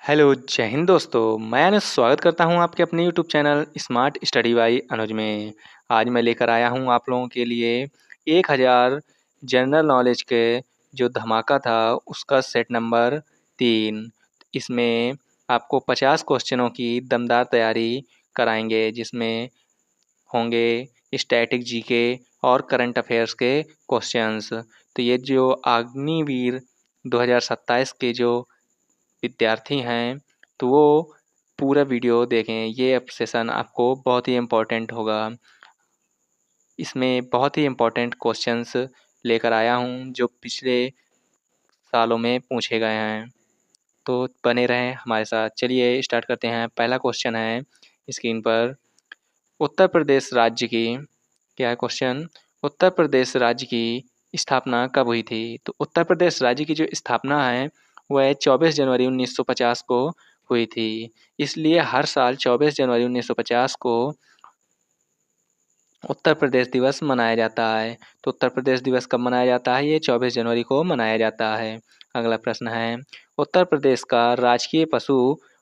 Hello, जय हिंद दोस्तों। मैं अनुज स्वागत करता हूं आपके अपने YouTube channel smart study by Anuj में। आज मैं लेकर आया हूं आप लोगों के लिए 1000 जनरल नॉलेज के जो धमाका था उसका सेट नंबर 3। इसमें आपको 50 क्वेश्चनों की दमदार तैयारी कराएंगे, जिसमें होंगे स्टैटिक जीके और करंट अफेयर्स के क्वेश्चंस। तो ये जो अग्निवीर 2027 के जो विद्यार्थी हैं तो वो पूरा वीडियो देखें। ये सेशन आपको बहुत ही इम्पोर्टेंट होगा। इसमें बहुत ही इम्पोर्टेंट क्वेश्चंस लेकर आया हूँ जो पिछले सालों में पूछे गए हैं, तो बने रहें हमारे साथ। चलिए स्टार्ट करते हैं। पहला क्वेश्चन है स्क्रीन पर। उत्तर प्रदेश राज्य की क्या है क्वेश्चन? उत्तर प्रदेश राज्य की स्थापना कब हुई थी? तो उत्तर प्रदेश राज्य की जो स्थापना है वह 24 जनवरी 1950 को हुई थी। इसलिए हर साल 24 जनवरी 1950 को उत्तर प्रदेश दिवस मनाया जाता है। तो उत्तर प्रदेश दिवस कब मनाया जाता है? ये 24 जनवरी को मनाया जाता है। अगला प्रश्न है उत्तर प्रदेश का राजकीय पशु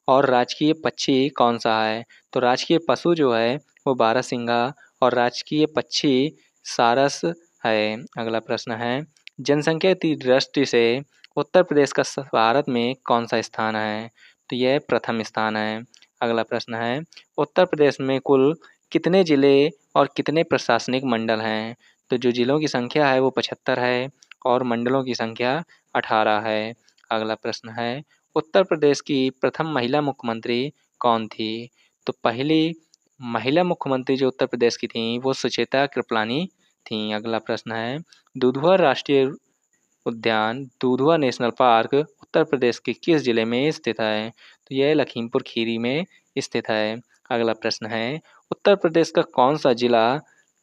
और राजकीय पक्षी कौन सा है? तो राजकीय पशु जो है वो बारहसिंगा और राजकीय पक्षी सारस है। अगला प्रश्न है जनसंख्या की दृष्टि से उत्तर प्रदेश का भारत में कौन सा स्थान है? तो यह प्रथम स्थान है। अगला प्रश्न है उत्तर प्रदेश में कुल कितने ज़िले और कितने प्रशासनिक मंडल हैं? तो जो ज़िलों की संख्या है वो 75 है और मंडलों की संख्या 18 है। अगला प्रश्न है उत्तर प्रदेश की प्रथम महिला मुख्यमंत्री कौन थी? तो पहली महिला मुख्यमंत्री जो उत्तर प्रदेश की थी वो सुचेता कृपलानी थी। अगला प्रश्न है दुधवा राष्ट्रीय उद्यान दुधवा नेशनल पार्क उत्तर प्रदेश के किस जिले में स्थित है? तो यह लखीमपुर खीरी में स्थित है। अगला प्रश्न है उत्तर प्रदेश का कौन सा जिला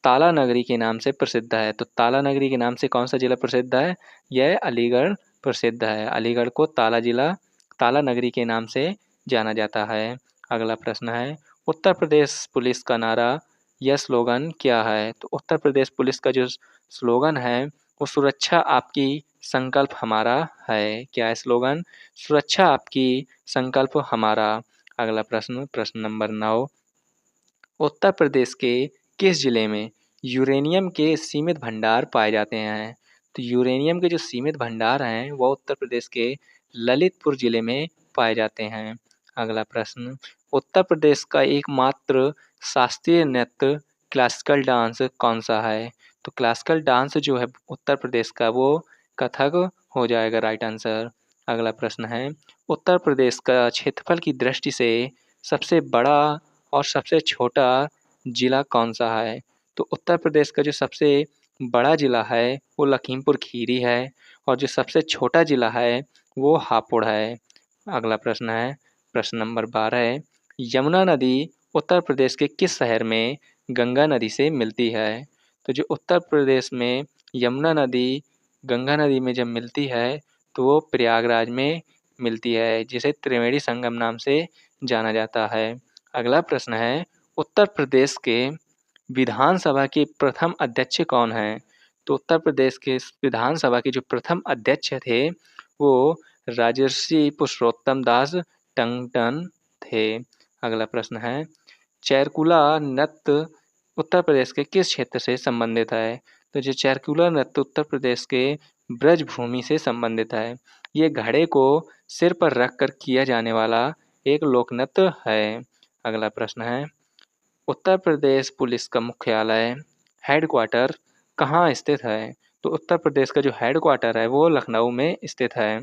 ताला नगरी के नाम से प्रसिद्ध है? तो ताला नगरी के नाम से कौन सा जिला प्रसिद्ध है? यह अलीगढ़ प्रसिद्ध है। अलीगढ़ को ताला नगरी के नाम से जाना जाता है। अगला प्रश्न है उत्तर प्रदेश पुलिस का नारा या स्लोगन क्या है? तो उत्तर प्रदेश पुलिस का जो स्लोगन है वो सुरक्षा आपकी संकल्प हमारा है। क्या है स्लोगन? सुरक्षा आपकी संकल्प हमारा। अगला प्रश्न नंबर 9। उत्तर प्रदेश के किस जिले में यूरेनियम के सीमित भंडार पाए जाते हैं? तो यूरेनियम के जो सीमित भंडार हैं वह उत्तर प्रदेश के ललितपुर जिले में पाए जाते हैं। अगला प्रश्न उत्तर प्रदेश का एकमात्र शास्त्रीय नृत्य क्लासिकल डांस कौन सा है? तो क्लासिकल डांस जो है उत्तर प्रदेश का वो कथक हो जाएगा राइट आंसर। अगला प्रश्न है उत्तर प्रदेश का क्षेत्रफल की दृष्टि से सबसे बड़ा और सबसे छोटा ज़िला कौन सा है? तो उत्तर प्रदेश का जो सबसे बड़ा ज़िला है वो लखीमपुर खीरी है और जो सबसे छोटा ज़िला है वो हापुड़ है। अगला प्रश्न है प्रश्न नंबर 12। यमुना नदी उत्तर प्रदेश के किस शहर में गंगा नदी से मिलती है? तो जो उत्तर प्रदेश में यमुना नदी गंगा नदी में जब मिलती है तो वो प्रयागराज में मिलती है, जिसे त्रिवेणी संगम नाम से जाना जाता है। अगला प्रश्न है उत्तर प्रदेश के विधानसभा के प्रथम अध्यक्ष कौन हैं? तो उत्तर प्रदेश के विधानसभा के जो प्रथम अध्यक्ष थे वो राजर्षि पुरुषोत्तम दास टंडन थे। अगला प्रश्न है चैरकुला नृत्य उत्तर प्रदेश के किस क्षेत्र से संबंधित है? तो जो चैरकुला नृत्य उत्तर प्रदेश के ब्रजभूमि से संबंधित है। ये घड़े को सिर पर रख कर किया जाने वाला एक लोक नृत्य है। अगला प्रश्न है उत्तर प्रदेश पुलिस का मुख्यालय हेडक्वार्टर कहाँ स्थित है? तो उत्तर प्रदेश का जो हेडक्वार्टर है वो लखनऊ में स्थित है।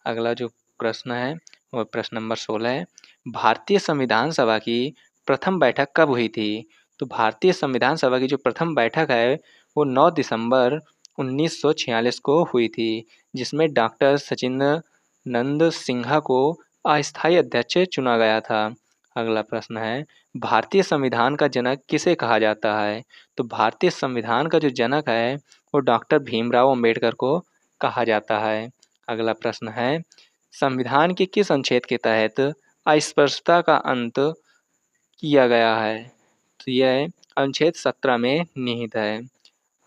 अगला जो प्रश्न है वो प्रश्न नंबर 16 है। भारतीय संविधान सभा की प्रथम बैठक कब हुई थी? तो भारतीय संविधान सभा की जो प्रथम बैठक है वो 9 दिसंबर 1946 को हुई थी, जिसमें डॉक्टर सचिंद्र नंद सिन्हा को अस्थायी अध्यक्ष चुना गया था। अगला प्रश्न है भारतीय संविधान का जनक किसे कहा जाता है? तो भारतीय संविधान का जो जनक है वो डॉक्टर भीमराव अंबेडकर को कहा जाता है। अगला प्रश्न है संविधान के किस अनुच्छेद के तहत अस्पृश्यता का अंत किया गया है? तो यह अनुच्छेद 17 में निहित है।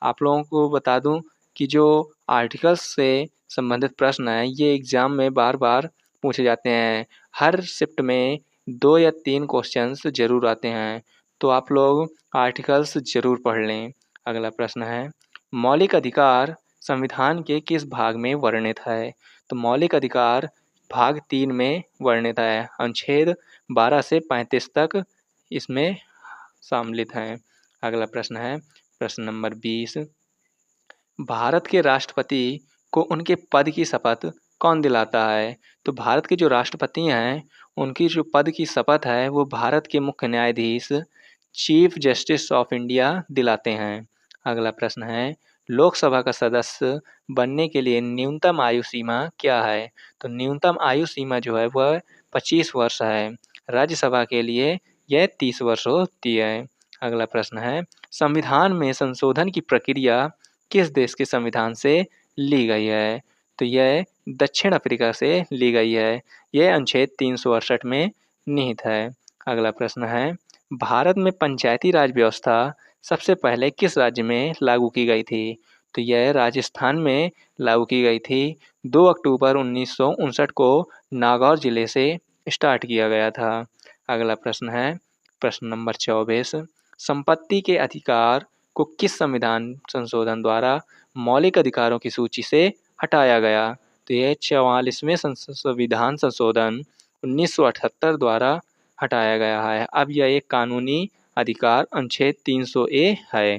आप लोगों को बता दूं कि जो आर्टिकल्स से संबंधित प्रश्न है ये एग्ज़ाम में बार बार पूछे जाते हैं। हर शिफ्ट में 2 या 3 क्वेश्चंस ज़रूर आते हैं, तो आप लोग आर्टिकल्स ज़रूर पढ़ लें। अगला प्रश्न है, मौलिक अधिकार संविधान के किस भाग में वर्णित है? तो मौलिक अधिकार भाग 3 में वर्णित है। अनुच्छेद 12 से 35 तक इसमें सम्मिलित हैं। अगला प्रश्न है, प्रश्न नंबर 20, भारत के राष्ट्रपति को उनके पद की शपथ कौन दिलाता है? तो भारत के जो राष्ट्रपति हैं, उनकी जो पद की शपथ है वो भारत के मुख्य न्यायाधीश चीफ जस्टिस ऑफ इंडिया दिलाते हैं। अगला प्रश्न है, लोकसभा का सदस्य बनने के लिए न्यूनतम आयु सीमा क्या है? तो न्यूनतम आयु सीमा जो है वह 25 वर्ष है। राज्यसभा के लिए यह 30 वर्ष होती है। अगला प्रश्न है, संविधान में संशोधन की प्रक्रिया किस देश के संविधान से ली गई है? तो यह दक्षिण अफ्रीका से ली गई है। यह अनुच्छेद 368 में निहित है। अगला प्रश्न है, भारत में पंचायती राज व्यवस्था सबसे पहले किस राज्य में लागू की गई थी? तो यह राजस्थान में लागू की गई थी। 2 अक्टूबर 1959 को नागौर जिले से स्टार्ट किया गया था। अगला प्रश्न है, प्रश्न नंबर 24, संपत्ति के अधिकार को किस संविधान संशोधन द्वारा मौलिक अधिकारों की सूची से हटाया गया? तो यह 44वें संविधान संशोधन 1978 द्वारा हटाया गया है। अब यह एक कानूनी अधिकार अनुच्छेद 300A है।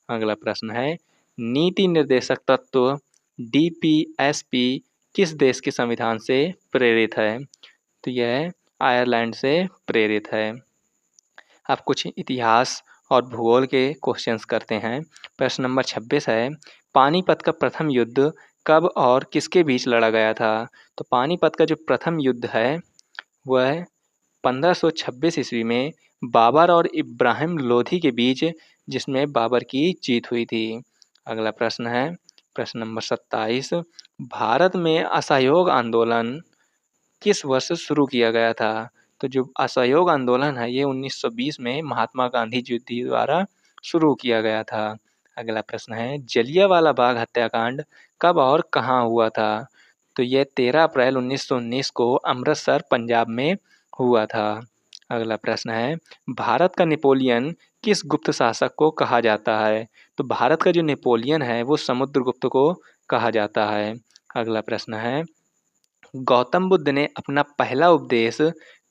अगला प्रश्न है, नीति निर्देशक तत्व DPSP किस देश के संविधान से प्रेरित है? तो यह आयरलैंड से प्रेरित है। अब कुछ इतिहास और भूगोल के क्वेश्चंस करते हैं। प्रश्न नंबर 26 है, पानीपत का प्रथम युद्ध कब और किसके बीच लड़ा गया था? तो पानीपत का जो प्रथम युद्ध है वह 1526 ईस्वी में बाबर और इब्राहिम लोधी के बीच, जिसमें बाबर की जीत हुई थी। अगला प्रश्न है, प्रश्न नंबर 27, भारत में असहयोग आंदोलन किस वर्ष शुरू किया गया था? तो जो असहयोग आंदोलन है ये 1920 में महात्मा गांधी जी द्वारा शुरू किया गया था। अगला प्रश्न है, जलियांवाला बाग हत्याकांड कब और कहाँ हुआ था? तो यह 13 अप्रैल 1919 को अमृतसर पंजाब में हुआ था। अगला प्रश्न है, भारत का नेपोलियन किस गुप्त शासक को कहा जाता है? तो भारत का जो नेपोलियन है वो समुद्रगुप्त को कहा जाता है। अगला प्रश्न है, गौतम बुद्ध ने अपना पहला उपदेश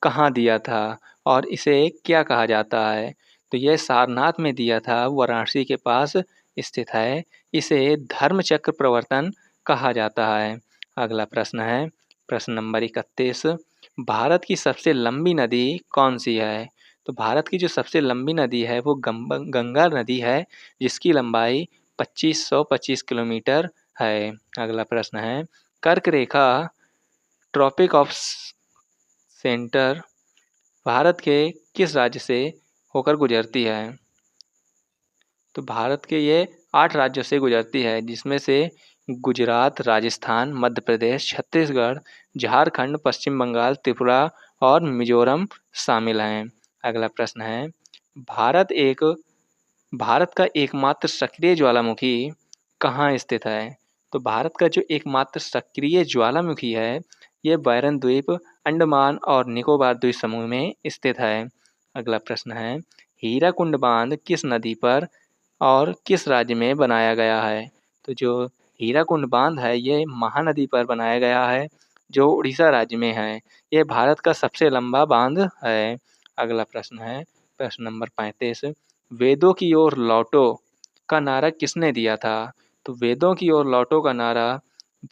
कहाँ दिया था और इसे क्या कहा जाता है? तो यह सारनाथ में दिया था, वाराणसी के पास स्थित है। इसे धर्मचक्र प्रवर्तन कहा जाता है। अगला प्रश्न है, प्रश्न नंबर 31, भारत की सबसे लंबी नदी कौन सी है? तो भारत की जो सबसे लंबी नदी है वो गंगा नदी है, जिसकी लंबाई 2525 किलोमीटर है। अगला प्रश्न है, कर्क रेखा ट्रॉपिक ऑफ सेंटर भारत के किस राज्य से होकर गुजरती है? तो भारत के ये 8 राज्यों से गुजरती है, जिसमें से गुजरात, राजस्थान, मध्य प्रदेश, छत्तीसगढ़, झारखंड, पश्चिम बंगाल, त्रिपुरा और मिजोरम शामिल हैं। अगला प्रश्न है, भारत का एकमात्र सक्रिय ज्वालामुखी कहाँ स्थित है? तो भारत का जो एकमात्र सक्रिय ज्वालामुखी है ये बैरन द्वीप, अंडमान और निकोबार द्वीप समूह में स्थित है। अगला प्रश्न है, हीराकुंड बांध किस नदी पर और किस राज्य में बनाया गया है? तो जो हीराकुंड बांध है ये महानदी पर बनाया गया है, जो उड़ीसा राज्य में है। ये भारत का सबसे लंबा बांध है। अगला प्रश्न है, प्रश्न नंबर 35, वेदों की ओर लौटो का नारा किसने दिया था? तो वेदों की ओर लौटो का नारा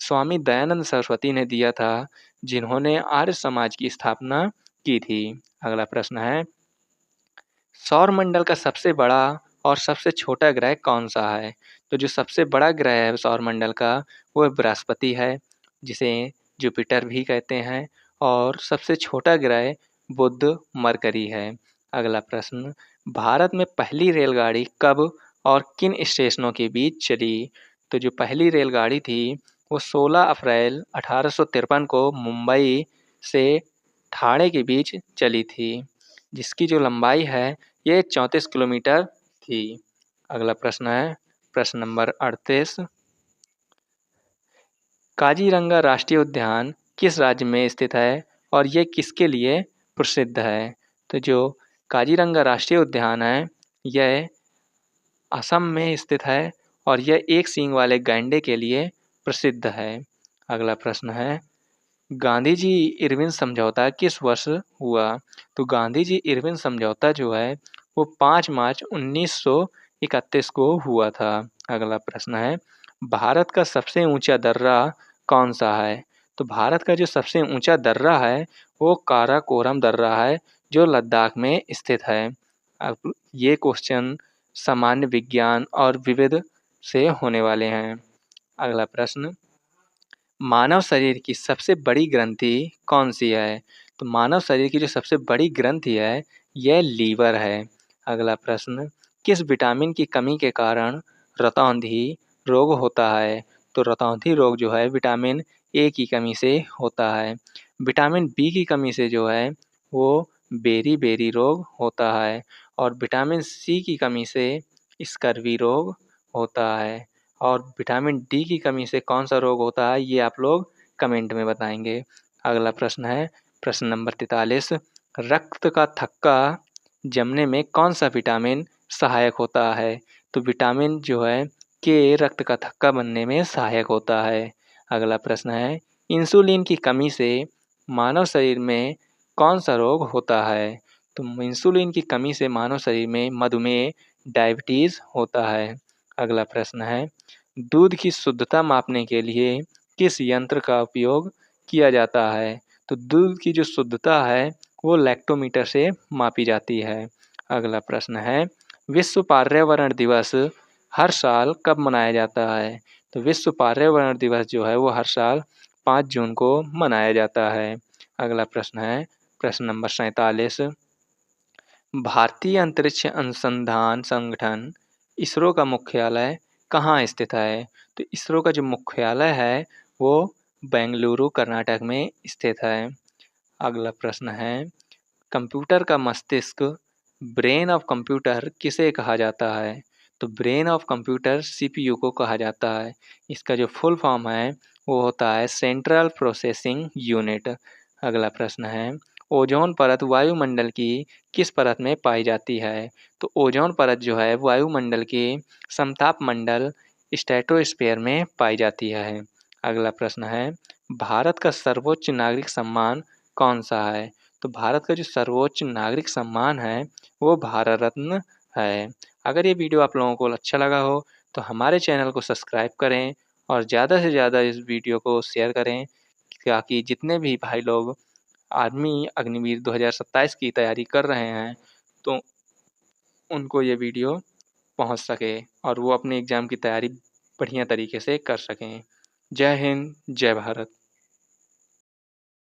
स्वामी दयानंद सरस्वती ने दिया था, जिन्होंने आर्य समाज की स्थापना की थी। अगला प्रश्न है, सौरमंडल का सबसे बड़ा और सबसे छोटा ग्रह कौन सा है? तो जो सबसे बड़ा ग्रह है सौरमंडल का वो बृहस्पति है, जिसे जुपिटर भी कहते हैं, और सबसे छोटा ग्रह बुध, मरकरी है। अगला प्रश्न, भारत में पहली रेलगाड़ी कब और किन स्टेशनों के बीच चली? तो जो पहली रेलगाड़ी थी वो 16 अप्रैल 1853 को मुंबई से ठाणे के बीच चली थी, जिसकी जो लंबाई है ये 34 किलोमीटर थी। अगला प्रश्न है, प्रश्न नंबर 38, काजीरंगा राष्ट्रीय उद्यान किस राज्य में स्थित है और ये किसके लिए प्रसिद्ध है? तो जो काजीरंगा राष्ट्रीय उद्यान है यह असम में स्थित है और यह एक सींग वाले गैंडे के लिए प्रसिद्ध है। अगला प्रश्न है, गांधी जी इरविन समझौता किस वर्ष हुआ? तो गांधी जी इरविन समझौता जो है वो 5 मार्च 1931 को हुआ था। अगला प्रश्न है, भारत का सबसे ऊंचा दर्रा कौन सा है? तो भारत का जो सबसे ऊंचा दर्रा है वो काराकोरम दर्रा है जो लद्दाख में स्थित है। अब ये क्वेश्चन सामान्य विज्ञान और विविध से होने वाले हैं। अगला प्रश्न, मानव शरीर की सबसे बड़ी ग्रंथि कौन सी है? तो मानव शरीर की जो सबसे बड़ी ग्रंथि है यह लीवर है। अगला प्रश्न, किस विटामिन की कमी के कारण रतौंधी रोग होता है? तो रतौंधी रोग जो है विटामिन ए की कमी से होता है। विटामिन बी की कमी से जो है वो बेरी रोग होता है और विटामिन सी की कमी से स्कर्वी रोग होता है। और विटामिन डी की कमी से कौन सा रोग होता है ये आप लोग कमेंट में बताएंगे। अगला प्रश्न है प्रश्न नंबर 43, रक्त का थक्का जमने में कौन सा विटामिन सहायक होता है? तो विटामिन जो है के रक्त का थक्का बनने में सहायक होता है। अगला प्रश्न है, इंसुलिन की कमी से मानव शरीर में कौन सा रोग होता है? तो इंसुलिन की कमी से मानव शरीर में मधुमेह, डायबिटीज़ होता है। अगला प्रश्न है, दूध की शुद्धता मापने के लिए किस यंत्र का उपयोग किया जाता है? तो दूध की जो शुद्धता है वो लैक्टोमीटर से मापी जाती है। अगला प्रश्न है, विश्व पर्यावरण दिवस हर साल कब मनाया जाता है? तो विश्व पर्यावरण दिवस जो है वो हर साल 5 जून को मनाया जाता है। अगला प्रश्न है प्रश्न नंबर 47, भारतीय अंतरिक्ष अनुसंधान संगठन इसरो का मुख्यालय कहाँ स्थित है? तो इसरो का जो मुख्यालय है वो बेंगलुरु कर्नाटक में स्थित है। अगला प्रश्न है, कंप्यूटर का मस्तिष्क ब्रेन ऑफ कंप्यूटर किसे कहा जाता है? तो ब्रेन ऑफ कंप्यूटर सीपीयू को कहा जाता है। इसका जो फुल फॉर्म है वो होता है सेंट्रल प्रोसेसिंग यूनिट। अगला प्रश्न है, ओजोन परत वायुमंडल की किस परत में पाई जाती है? तो ओजोन परत जो है वायुमंडल के समताप मंडल स्ट्रेटोस्फीयर में पाई जाती है। अगला प्रश्न है, भारत का सर्वोच्च नागरिक सम्मान कौन सा है? तो भारत का जो सर्वोच्च नागरिक सम्मान है वो भारत रत्न है। अगर ये वीडियो आप लोगों को अच्छा लगा हो तो हमारे चैनल को सब्सक्राइब करें और ज़्यादा से ज़्यादा इस वीडियो को शेयर करें ताकि जितने भी भाई लोग आर्मी अग्निवीर 2027 की तैयारी कर रहे हैं तो उनको ये वीडियो पहुंच सके और वो अपने एग्ज़ाम की तैयारी बढ़िया तरीके से कर सकें। जय हिंद, जय भारत।